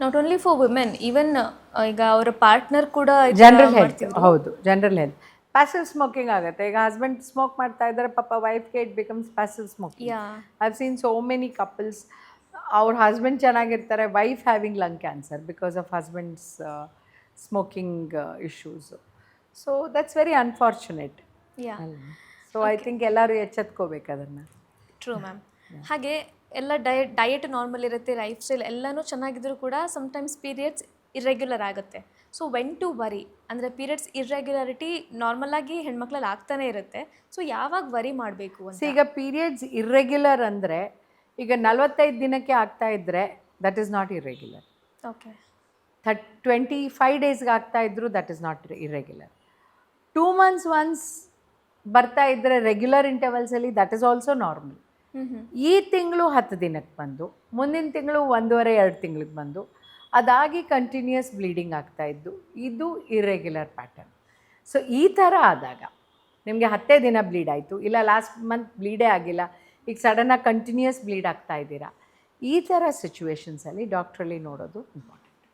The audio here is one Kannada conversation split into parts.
Not only for women, even ಈಗ ಅವರ ಪಾರ್ಟ್ನರ್ ಕೂಡ ಜನರಲ್ ಹೆಲ್ತ್, ಹೌದು ಜನರಲ್ ಹೆಲ್ತ್. ಪ್ಯಾಸಿವ್ ಸ್ಮೋಕಿಂಗ್ ಆಗುತ್ತೆ. ಈಗ ಹಸ್ಬೆಂಡ್ ಸ್ಮೋಕ್ ಮಾಡ್ತಾ ಇದ್ದಾರೆ, ಪಾಪ ವೈಫ್ಗೆ it becomes passive smoking. I have seen so many couples, ಅವ್ರ ಹಸ್ಬೆಂಡ್ ಚೆನ್ನಾಗಿರ್ತಾರೆ, wife having lung cancer because of husband's smoking issues. So that's very unfortunate. So I think ಎಲ್ಲರೂ ಎಚ್ಚೆತ್ಕೋಬೇಕು ಅದನ್ನು. True ma'am. ಹಾಗೆ ಎಲ್ಲ ಡಯಟ್ ನಾರ್ಮಲ್ ಇರುತ್ತೆ, ಲೈಫ್ ಸ್ಟೈಲ್ ಎಲ್ಲನೂ ಚೆನ್ನಾಗಿದ್ರು ಕೂಡ ಸಮ್ಟೈಮ್ಸ್ ಪೀರಿಯಡ್ಸ್ ಇರ್ರೆಗ್ಯುಲರ್ ಆಗುತ್ತೆ. ಸೊ ವೆನ್ ಟು ವರಿ ಅಂದರೆ ಪೀರಿಯಡ್ಸ್ ಇರ್ರೆಗ್ಯುಲಾರಿಟಿ ನಾರ್ಮಲ್ ಆಗಿ ಹೆಣ್ಮಕ್ಳಲ್ಲಿ ಆಗ್ತಾನೆ ಇರುತ್ತೆ. ಸೊ ಯಾವಾಗ ವರಿ ಮಾಡಬೇಕು ಅಂತ? ಈಗ ಪೀರಿಯಡ್ಸ್ ಇರ್ರೆಗ್ಯುಲರ್ ಅಂದರೆ ಈಗ 45 ದಿನಕ್ಕೆ ಆಗ್ತಾ ಇದ್ದರೆ that is not irregular. Okay. 25 ಡೇಸ್ಗೆ ಆಗ್ತಾ ಇದ್ರು that is not irregular. 2 months once ಬರ್ತಾ ಇದ್ದರೆ ರೆಗ್ಯುಲರ್ ಇಂಟರ್ವಲ್ಸಲ್ಲಿ ದಟ್ ಈಸ್ ಆಲ್ಸೋ ನಾರ್ಮಲ್. ಈ ತಿಂಗಳು 10 ದಿನಕ್ಕೆ ಬಂದು, ಮುಂದಿನ ತಿಂಗಳು 1.5-2 ತಿಂಗಳಿಗೆ ಬಂದು, ಅದಾಗಿ ಕಂಟಿನ್ಯೂಯಸ್ ಬ್ಲೀಡಿಂಗ್ ಆಗ್ತಾಯಿದ್ದು, ಇದು ಇರ್ರೆಗ್ಯುಲರ್ ಪ್ಯಾಟರ್ನ್. ಸೊ ಈ ಥರ ಆದಾಗ ನಿಮಗೆ 10 ದಿನ ಬ್ಲೀಡ್ ಆಯಿತು, ಇಲ್ಲ ಲಾಸ್ಟ್ ಮಂತ್ ಬ್ಲೀಡೇ ಆಗಿಲ್ಲ, ಈಗ ಸಡನ್ನಾಗಿ ಕಂಟಿನ್ಯೂಯಸ್ ಬ್ಲೀಡ್ ಆಗ್ತಾ ಇದ್ದೀರಾ, ಈ ಥರ ಸಿಚುವೇಶನ್ಸಲ್ಲಿ ಡಾಕ್ಟ್ರಲ್ಲಿ ನೋಡೋದು ಇಂಪಾರ್ಟೆಂಟ್.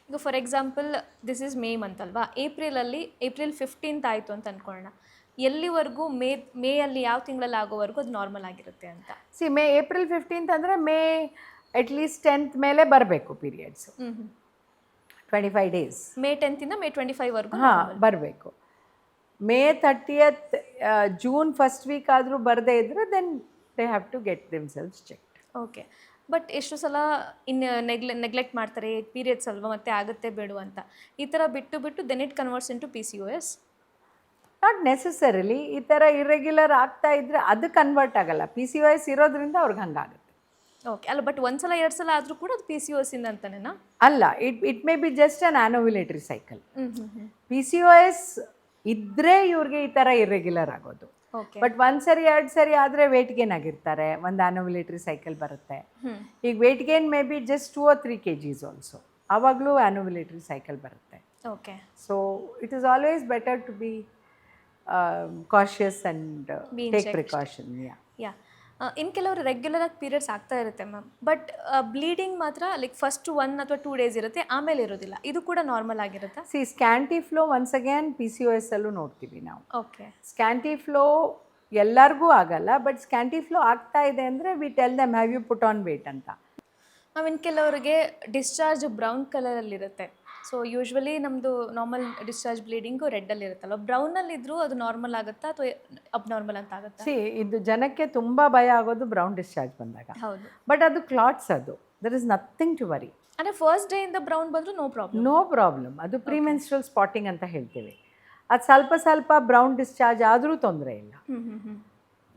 ಈಗ for example this is May month ಅಲ್ವಾ, ಏಪ್ರಿಲ್ 15th ಆಯಿತು ಅಂತ ಅಂದ್ಕೊಳ್ಳೋಣ, ಎಲ್ಲಿವರೆಗೂ ಮೇಯಲ್ಲಿ ಯಾವ ತಿಂಗಳಲ್ಲಿ ಆಗೋವರೆಗೂ ಅದು ನಾರ್ಮಲ್ ಆಗಿರುತ್ತೆ ಅಂತ? ಏಪ್ರಿಲ್ 15th ಅಂದರೆ ಮೇ ಅಟ್ಲೀಸ್ಟ್ 10th ಮೇಲೆ ಬರಬೇಕು periods. 25 days. May 10th May 25ವರೆಗೂ ಬರಬೇಕು. May 30th June first week ಆದರೂ ಬರದೇ ಇದ್ದರೆ then they have to get themselves checked. Okay. But ಎಷ್ಟು ಸಲ ನೆಗ್ಲೆಕ್ಟ್ ಮಾಡ್ತಾರೆ, ಪೀರಿಯಡ್ಸ್ ಅಲ್ವಾ ಮತ್ತೆ ಆಗುತ್ತೆ ಬೇಡ ಅಂತ, ಈ ಥರ ಬಿಟ್ಟು then it converts into PCOS? Not necessarily. ಈ ಥರ ಇರ್ರೆಗ್ಯುಲರ್ ಆಗ್ತಾ ಇದ್ದರೆ ಅದು ಕನ್ವರ್ಟ್ ಆಗಲ್ಲ, PCOS ಇರೋದ್ರಿಂದ ಅವ್ರಿಗೆ ಹಂಗಾಗುತ್ತೆ. ಓಕೆ. ಅಲ್ಲ, ಬಟ್ 1 ಸಲ 2 ಸಲ ಆದರೂ ಕೂಡ ಅದು PCOS ಇಂದ ಅಂತಾನೇನಾ? ಅಲ್ಲ, it may be just an anovulatory cycle. PCOS ಇದ್ದರೆ ಇವ್ರಿಗೆ ಈ ಥರ ಇರ್ರೆಗ್ಯುಲರ್ ಆಗೋದು. ಬಟ್ 1 ಸರಿ 2 ಸರಿ ಆದರೆ ವೇಟ್ ಗೇನ್ ಆಗಿರ್ತಾರೆ, ಒಂದು ಆ್ಯನೋವ್ಯುಲೇಟರಿ ಸೈಕಲ್ ಬರುತ್ತೆ. ಈಗ weight gain may be just 2 or 3 kgs also, ಆವಾಗಲೂ ಆ್ಯನೋವ್ಯುಲೇಟರಿ ಸೈಕಲ್ ಬರುತ್ತೆ. Okay. So it is always better to be cautious and take precaution. Yeah. ಇನ್ನು ಕೆಲವರು ರೆಗ್ಯುಲರ್ ಆಗಿ ಪೀರಿಯಡ್ಸ್ ಆಗ್ತಾ ಇರುತ್ತೆ ಮ್ಯಾಮ್, ಬಟ್ ಬ್ಲೀಡಿಂಗ್ ಮಾತ್ರ ಲೈಕ್ ಫಸ್ಟ್ 1 ಅಥವಾ 2 ಡೇಸ್ ಇರುತ್ತೆ, ಆಮೇಲೆ ಇರೋದಿಲ್ಲ, ಇದು ಕೂಡ ನಾರ್ಮಲ್ ಆಗಿರುತ್ತಾ? Scanty flow once again PCOS ಅಲ್ಲೂ ನೋಡ್ತೀವಿ ನಾವು. ಓಕೆ. ಸ್ಕ್ಯಾಂಟಿ ಫ್ಲೋ ಎಲ್ಲರಿಗೂ ಆಗಲ್ಲ, ಬಟ್ ಸ್ಕ್ಯಾಂಟಿ ಫ್ಲೋ ಆಗ್ತಾ ಇದೆ ಅಂದರೆ we tell them have you put on weight ಅಂತ. ಇನ್ನು ಕೆಲವರಿಗೆ ಡಿಸ್ಚಾರ್ಜ್ ಬ್ರೌನ್ ಕಲರಲ್ಲಿರುತ್ತೆ. ಸೊ ಯೂಶ್ವಲಿ ನಮ್ಮದು ನಾರ್ಮಲ್ ಡಿಸ್ಚಾರ್ಜ್ ಬ್ಲೀಡಿಂಗು ರೆಡ್ಡಲ್ಲಿರುತ್ತಲ್ಲ, ಬ್ರೌನಲ್ಲಿದ್ದರೂ ಅದು ನಾರ್ಮಲ್ ಆಗುತ್ತಾ ಅಥವಾ ಅಬ್ನಾರ್ಮಲ್ ಅಂತ ಆಗುತ್ತಾ? ಇದು ಜನಕ್ಕೆ ತುಂಬ ಭಯ ಆಗೋದು ಬ್ರೌನ್ ಡಿಸ್ಚಾರ್ಜ್ ಬಂದಾಗ. ಹೌದು. ಬಟ್ ಅದು ಕ್ಲಾಟ್ಸ್, ಅದು there is nothing to worry. ಅಂದರೆ ಫಸ್ಟ್ ಡೇಯಿಂದ ಬ್ರೌನ್ ಬಂದರೂ ನೋ ಪ್ರಾಬ್ಲಮ್. ಅದು ಪ್ರಿಮೆನ್ಸ್ಟ್ರಲ್ ಸ್ಪಾಟಿಂಗ್ ಅಂತ ಹೇಳ್ತೀವಿ. ಅದು ಸ್ವಲ್ಪ ಬ್ರೌನ್ ಡಿಸ್ಚಾರ್ಜ್ ಆದರೂ ತೊಂದರೆ ಇಲ್ಲ.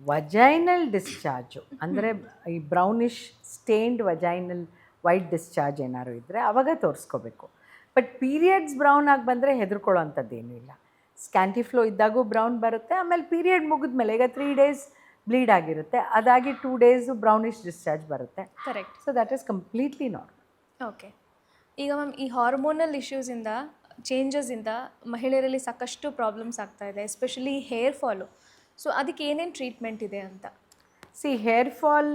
ವಜೈನಲ್ ಡಿಸ್ಚಾರ್ಜು ಅಂದರೆ ಈ brownish stained vaginal white discharge ಏನಾದ್ರು ಇದ್ದರೆ ಆವಾಗ ತೋರಿಸ್ಕೋಬೇಕು. ಬಟ್ ಪೀರಿಯಡ್ಸ್ ಬ್ರೌನ್ ಆಗಿ ಬಂದರೆ ಹೆದರ್ಕೊಳ್ಳೋ ಅಂಥದ್ದೇನೂ ಇಲ್ಲ. ಸ್ಕ್ಯಾಂಟಿ ಫ್ಲೋ ಇದ್ದಾಗೂ ಬ್ರೌನ್ ಬರುತ್ತೆ, ಆಮೇಲೆ ಪೀರಿಯಡ್ ಮುಗಿದ್ಮೇಲೆ ಈಗ 3 days ಬ್ಲೀಡ್ ಆಗಿರುತ್ತೆ, ಅದಾಗಿ 2 days ಬ್ರೌನಿಶ್ ಡಿಸ್ಚಾರ್ಜ್ ಬರುತ್ತೆ. Correct. So that is completely normal. Okay. ಈಗ ಮ್ಯಾಮ್, ಈ ಹಾರ್ಮೋನಲ್ ಇಶ್ಯೂಸಿಂದ, ಚೇಂಜಸ್ಸಿಂದ ಮಹಿಳೆಯರಲ್ಲಿ ಸಾಕಷ್ಟು ಪ್ರಾಬ್ಲಮ್ಸ್ ಆಗ್ತಾ ಇದೆ, ಎಸ್ಪೆಷಲಿ ಹೇರ್ ಫಾಲು. ಸೊ ಅದಕ್ಕೆ ಏನೇನು ಟ್ರೀಟ್ಮೆಂಟ್ ಇದೆ ಅಂತ? Hair fall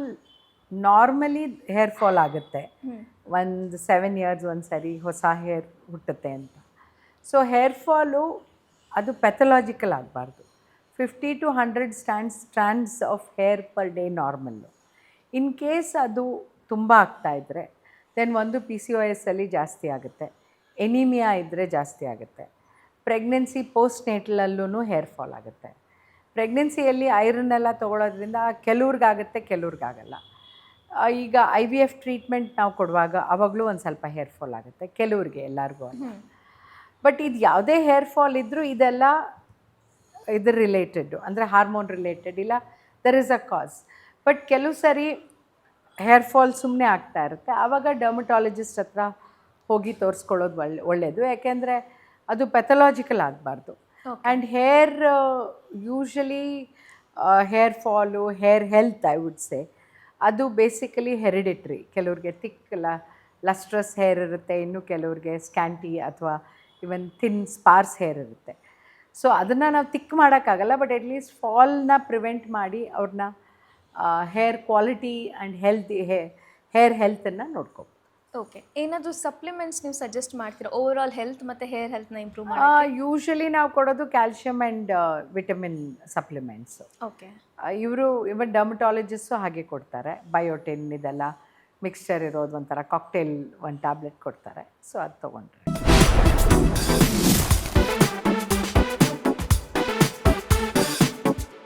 normally hair fall ಆಗುತ್ತೆ, ಒಂದು 7 years ಒಂದು ಸರಿ ಹೊಸ ಹೇರ್ ಹುಟ್ಟುತ್ತೆ ಅಂತ. ಸೊ ಹೇರ್ ಫಾಲು ಅದು ಪೆಥಲಾಜಿಕಲ್ ಆಗಬಾರ್ದು. 50 to 100 stands of hair per day normal. In case ಅದು ತುಂಬ ಆಗ್ತಾಯಿದ್ರೆ ದೆನ್ ಒಂದು PCOS ಅಲ್ಲಿ ಜಾಸ್ತಿ ಆಗುತ್ತೆ, ಎನಿಮಿಯಾ ಇದ್ದರೆ ಜಾಸ್ತಿ ಆಗುತ್ತೆ, ಪ್ರೆಗ್ನೆನ್ಸಿ ಪೋಸ್ಟ್ ನೇಟಲಲ್ಲೂ ಹೇರ್ ಫಾಲ್ ಆಗುತ್ತೆ. ಪ್ರೆಗ್ನೆನ್ಸಿಯಲ್ಲಿ ಐರನ್ ಎಲ್ಲ ತೊಗೊಳೋದ್ರಿಂದ ಕೆಲವ್ರಿಗಾಗುತ್ತೆ, ಕೆಲವ್ರಿಗಾಗಲ್ಲ. ಈಗ IVF ಟ್ರೀಟ್ಮೆಂಟ್ ನಾವು ಕೊಡುವಾಗ ಆವಾಗಲೂ ಒಂದು ಸ್ವಲ್ಪ ಹೇರ್ ಫಾಲ್ ಆಗುತ್ತೆ, ಕೆಲವ್ರಿಗೆ, ಎಲ್ಲರಿಗೂ ಅಲ್ಲ. ಬಟ್ ಇದು ಯಾವುದೇ ಹೇರ್ ಫಾಲ್ ಇದ್ದರೂ ಇದೆಲ್ಲ ಇದ್ರ ರಿಲೇಟೆಡ್ಡು, ಅಂದರೆ ಹಾರ್ಮೋನ್ ರಿಲೇಟೆಡ್, ಇಲ್ಲ there is a cause. But ಕೆಲವು ಸರಿ ಹೇರ್ ಫಾಲ್ ಸುಮ್ಮನೆ ಆಗ್ತಾ ಇರುತ್ತೆ, ಆವಾಗ ಡರ್ಮಟಾಲಜಿಸ್ಟ್ ಹತ್ರ ಹೋಗಿ ತೋರಿಸ್ಕೊಳ್ಳೋದು ಒಳ್ಳೆಯದು, ಯಾಕೆಂದರೆ ಅದು ಪೆಥಲಾಜಿಕಲ್ ಆಗಬಾರ್ದು. And hair usually hair fall, hair health I would say, ಅದು ಬೇಸಿಕಲಿ ಹೆರಿಡಿಟ್ರಿ. ಕೆಲವ್ರಿಗೆ ಥಿಕ್ ಲಸ್ಟ್ರಸ್ ಹೇರ್ ಇರುತ್ತೆ, ಇನ್ನು ಕೆಲವ್ರಿಗೆ ಸ್ಕ್ಯಾಂಟಿ ಅಥವಾ ಇವನ್ ಥಿನ್ ಸ್ಪಾರ್ಸ್ ಹೇರ್ ಇರುತ್ತೆ. ಸೊ ಅದನ್ನು ನಾವು ಥಿಕ್ ಮಾಡೋಕ್ಕಾಗಲ್ಲ, ಬಟ್ ಅಟ್ಲೀಸ್ಟ್ ಫಾಲ್ನ ಪ್ರಿವೆಂಟ್ ಮಾಡಿ ಅವ್ರನ್ನ ಹೇರ್ ಕ್ವಾಲಿಟಿ ಆ್ಯಂಡ್ ಹೇರ್ ಹೆಲ್ತನ್ನು ನೋಡ್ಕೋಬೋದು. ಓಕೆ. ಏನಾದರೂ ಸಪ್ಲಿಮೆಂಟ್ಸ್ ನೀವು ಸಜೆಸ್ಟ್ ಮಾಡ್ತೀರಾ ಓವರ್ ಆಲ್ ಹೆಲ್ತ್ ಮತ್ತು ಹೇರ್ ಹೆಲ್ತ್ನ ಇಂಪ್ರೂವ್ ಮಾಡಿ? ಯೂಶ್ವಲಿ ನಾವು ಕೊಡೋದು calcium and vitamin supplements. Okay. ಇವರು ಇವನ್ ಡರ್ಮಟಾಲಜಿಸ್ಟು ಹಾಗೆ ಕೊಡ್ತಾರೆ. ಬಯೋಟಿನ್ ಇದೆಲ್ಲ ಮಿಕ್ಸ್ಚರ್ ಇರೋದು ಒಂಥರ ಕಾಕ್ಟೇಲ್ ಒಂದು ಟ್ಯಾಬ್ಲೆಟ್ ಕೊಡ್ತಾರೆ. ಸೊ ಅದು ತೊಗೊಂಡ್ರೆ